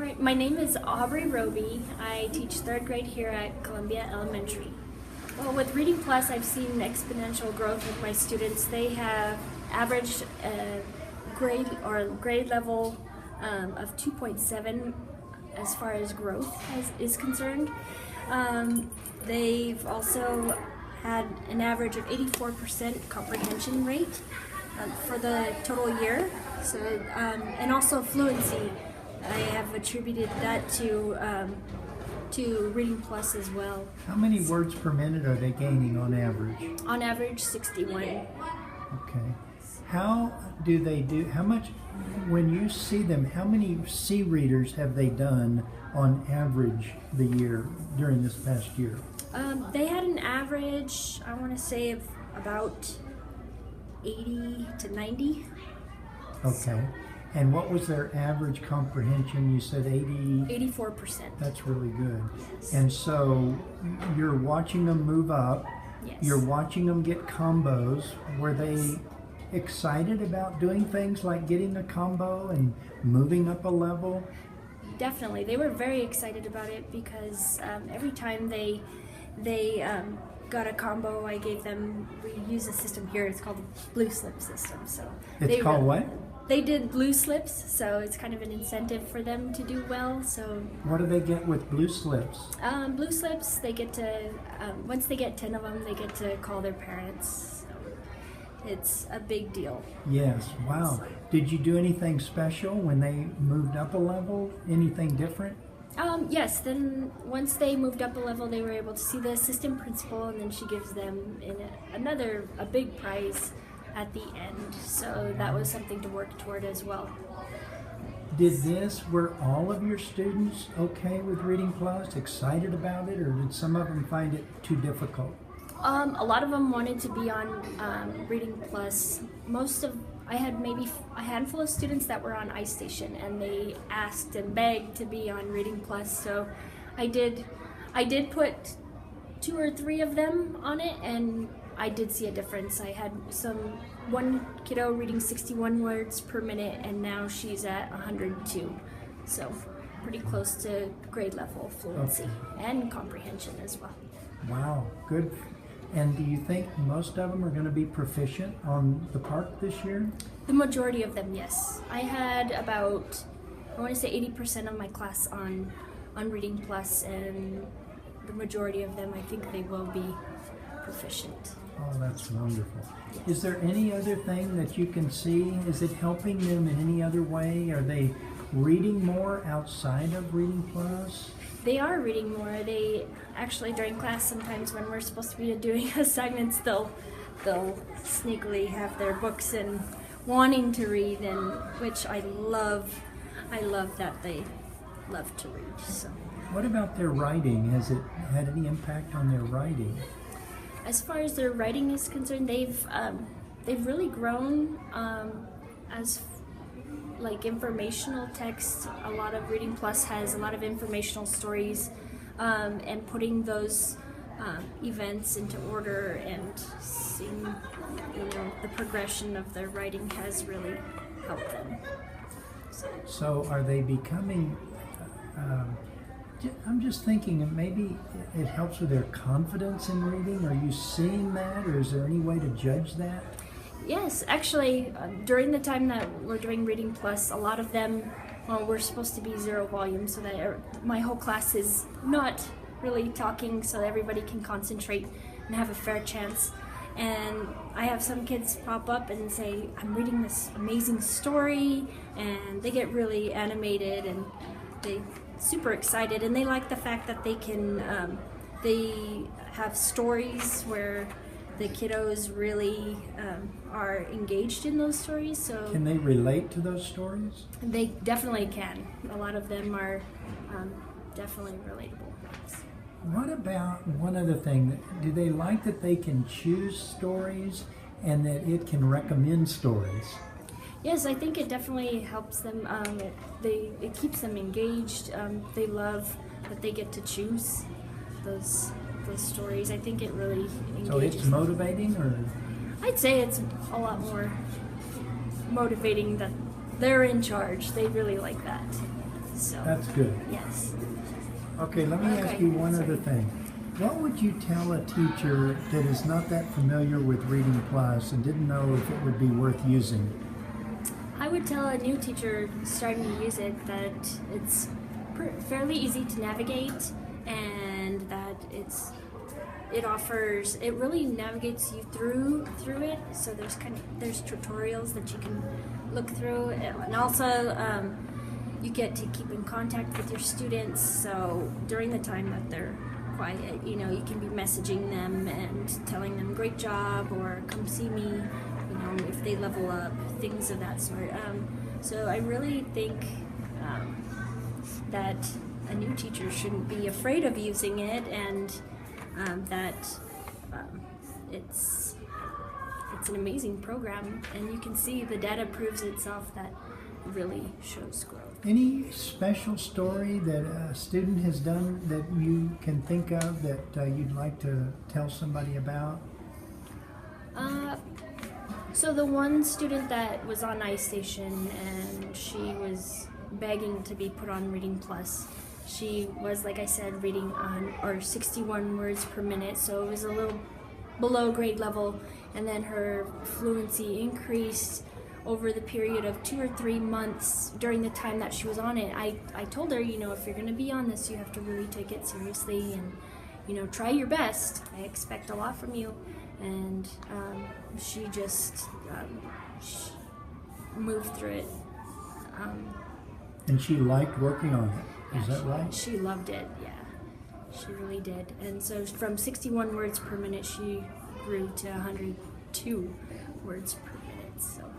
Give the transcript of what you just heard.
right, my name is Robey. I teach third grade here at Columbia Elementary. Well, with Reading Plus, I've seen exponential growth with my students. They have averaged grade level of 2.7 as far as growth is concerned. They've also had an average of 84% comprehension rate for the total year. So, and also fluency. I have attributed that to Reading Plus as well. How many words per minute are they gaining on average? On average, 61. Okay. How much, when you see them, how many C readers have they done on average the year during this past year? They had an average, I want to say, of about 80 to 90. Okay. And what was their average comprehension? You said 84%. That's really good. Yes. And so you're watching them move up. Yes. You're watching them get combos. Were they excited about doing things like getting a combo and moving up a level? Definitely. They were very excited about it because every time they got a combo, I gave them, we use a system here, it's called the Blue Slip system. So it's called what? They did blue slips, so it's kind of an incentive for them to do well. So what do they get with blue slips? Blue slips, they get to, once they get 10 of them, they get to call their parents. So it's a big deal. Yes, wow. Did you do anything special when they moved up a level? Anything different? Yes, then once they moved up a level, they were able to see the assistant principal, and then she gives them a big prize at the end. So that was something to work toward as well. Were all of your students okay with Reading Plus, excited about it, or did some of them find it too difficult? A lot of them wanted to be on Reading Plus. I had maybe a handful of students that were on iStation, and they asked and begged to be on Reading Plus. So I did put 2 or 3 of them on it, and I did see a difference. I had one kiddo reading 61 words per minute, and now she's at 102. So pretty close to grade level fluency and comprehension as well. Wow, good. And do you think most of them are going to be proficient on the park this year? The majority of them, yes. I had about, I want to say 80% of my class on Reading Plus, and the majority of them, I think they will be proficient. Oh, that's wonderful. Yes. Is there any other thing that you can see? Is it helping them in any other way? Are they reading more outside of Reading Plus? They are reading more. They actually, during class, sometimes when we're supposed to be doing assignments, they'll sneakily have their books and wanting to read, and which I love. I love that they love to read. So. What about their writing? Has it had any impact on their writing? As far as their writing is concerned, they've really grown as like informational text. A lot of Reading Plus has a lot of informational stories, and putting those events into order and seeing the progression of their writing has really helped them. So are they becoming? I'm just thinking maybe it helps with their confidence in reading. Are you seeing that, or is there any way to judge that? Yes, actually, during the time that we're doing Reading Plus, a lot of them we're supposed to be 0 volume, so that my whole class is not really talking, so that everybody can concentrate and have a fair chance. And I have some kids pop up and say, "I'm reading this amazing story," and they get really animated and they super excited, and they like the fact that they can they have stories where the kiddos really are engaged in those stories. So can they relate to those stories? They definitely can. A lot of them are definitely relatable. What about one other thing? Do they like that they can choose stories and that it can recommend stories? Yes, I think it definitely helps them. It keeps them engaged. They love that they get to choose those stories. I think it really engages. So it's motivating, or? I'd say it's a lot more motivating that they're in charge. They really like that. So That's good. yes. Okay, let me ask Okay, you one sorry. other thing. What would you tell a teacher that is not that familiar with Reading Plus and didn't know if it would be worth using? I would tell a new teacher starting to use it that it's fairly easy to navigate, and that it really navigates you through it. So there's tutorials that you can look through, and also you get to keep in contact with your students. So during the time that they're quiet, you can be messaging them and telling them great job or come see me. If they level up, things of that sort. So I really think that a new teacher shouldn't be afraid of using it, and that it's an amazing program, and you can see the data proves itself that it really shows growth. Any special story that a student has done that you can think of that you'd like to tell somebody about? So the one student that was on iStation and she was begging to be put on Reading Plus, she was, like I said, reading on 61 words per minute, so it was a little below grade level, and then her fluency increased over the period of 2 or 3 months during the time that she was on it. I told her, if you're going to be on this, you have to really take it seriously and, try your best. I expect a lot from you. And she just she moved through it. And she liked working on it. Is that right? She loved it, yeah. She really did. And so from 61 words per minute, she grew to 102 words per minute. So